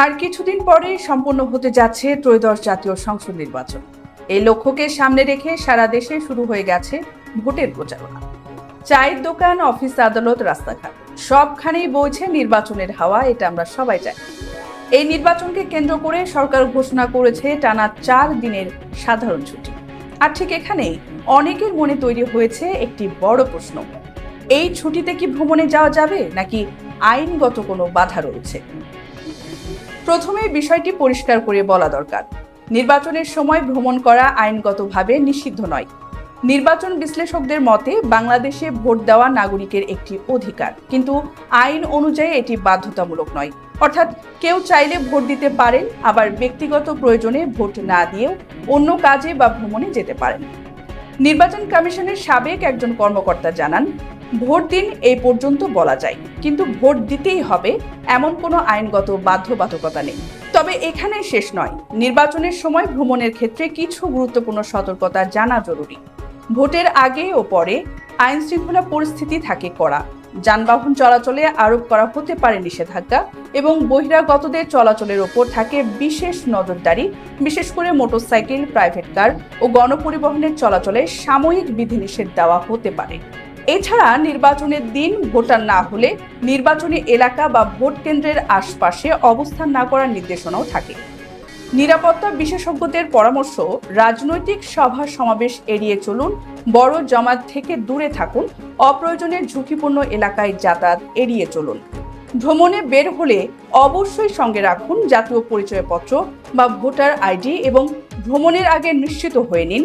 আর কিছুদিন পরেই সম্পন্ন হতে যাচ্ছে ত্রয়োদশ জাতীয় সংসদ নির্বাচন। এই লক্ষ্যকে সামনে রেখে সারা দেশে শুরু হয়ে গেছে ভোটের প্রচারণা। চায়ের দোকান, অফিস, আদালত, রাস্তাঘাট সবখানেই বইছে নির্বাচনের হাওয়া, এটা আমরা সবাই জানি। এই নির্বাচনকে কেন্দ্র করে সরকার ঘোষণা করেছে টানা 4 দিনের সাধারণ ছুটি। আর ঠিক এখানেই অনেকের মনে তৈরি হয়েছে একটি বড় প্রশ্ন: এই ছুটিতে কি ভ্রমণে যাওয়া যাবে, নাকি আইনগত কোনো বাধা রয়েছে? প্রথমে বিষয়টি পরিষ্কার করে বলা দরকার, নির্বাচনের সময় ভ্রমণ করা আইনগতভাবে নিষিদ্ধ নয়। নির্বাচন বিশ্লেষকদের মতে বাংলাদেশে ভোট দেওয়া নাগরিকের একটি অধিকার, কিন্তু আইন অনুযায়ী এটি বাধ্যতামূলক নয়। অর্থাৎ কেউ চাইলে ভোট দিতে পারেন, আবার ব্যক্তিগত প্রয়োজনে ভোট না দিয়েও অন্য কাজে বা ভ্রমণে যেতে পারেন। নির্বাচন কমিশনের সাবেক একজন কর্মকর্তা জানান, ভোট দিন এই পর্যন্ত বলা যায়, কিন্তু ভোট দিতেই হবে এমন কোনো আইনগত বাধ্যবাধকতা নেই। তবে এখানে শেষ নয়, নির্বাচনের সময় ভ্রমণের ক্ষেত্রে কিছু গুরুত্বপূর্ণ সতর্কতা জানা জরুরি। ভোটের আগে ও পরে আইন শৃঙ্খলা পরিস্থিতি থাকে কড়া, যানবাহন চলাচলে আরোপ করা হতে পারে নিষেধাজ্ঞা এবং বহিরাগতদের চলাচলের ওপর থাকে বিশেষ নজরদারি। বিশেষ করে মোটরসাইকেল, প্রাইভেট কার ও গণপরিবহনের চলাচলে সাময়িক বিধিনিষেধ দেওয়া হতে পারে। এছাড়া নির্বাচনের দিন ভোটার না হলে নির্বাচনী এলাকা বা ভোট কেন্দ্রের আশপাশে অবস্থান না করার নির্দেশনাও থাকে। নিরাপত্তা বিশেষজ্ঞদের পরামর্শ, রাজনৈতিক সভা সমাবেশ এড়িয়ে চলুন, বড় জমায়েত থেকে দূরে থাকুন, অপ্রয়োজনীয় ঝুঁকিপূর্ণ এলাকায় যাতায়াত এড়িয়ে চলুন। ভ্রমণে বের হলে অবশ্যই সঙ্গে রাখুন জাতীয় পরিচয়পত্র বা ভোটার আইডি এবং ভ্রমণের আগে নিশ্চিত হয়ে নিন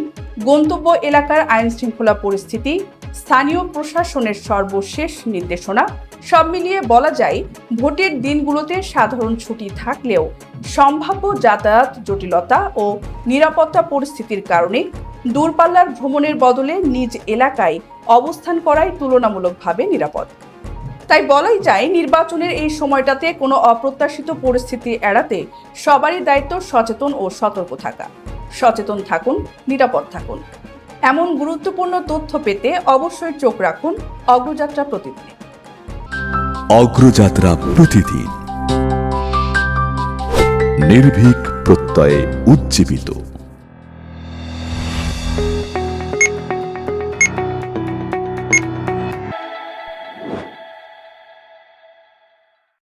গন্তব্য এলাকার আইন শৃঙ্খলা পরিস্থিতি, স্থানীয় প্রশাসনের সর্বশেষ নির্দেশনা। সব মিলিয়ে বলা যায়, ভোটের দিনগুলোতে সাধারণ ছুটি থাকলেও সম্ভাব্য যাতায়াত জটিলতা ও নিরাপত্তা পরিস্থিতির কারণে দূরপাল্লার ভ্রমণের বদলে নিজ এলাকায় অবস্থান করাই তুলনামূলকভাবে নিরাপদ। তাই বলাই যায়, নির্বাচনের এই সময়টাতে কোনো অপ্রত্যাশিত পরিস্থিতি এড়াতে সবারই দায়িত্ব সচেতন ও সতর্ক থাকা। সচেতন থাকুন, নিরাপদ থাকুন। এমন গুরুত্বপূর্ণ তথ্য পেতে অবশ্যই চোখ রাখুন অগ্রযাত্রা প্রতিদিন। অগ্রযাত্রা প্রতিদিন, নির্ভীক প্রত্যয়ে উজ্জীবিত।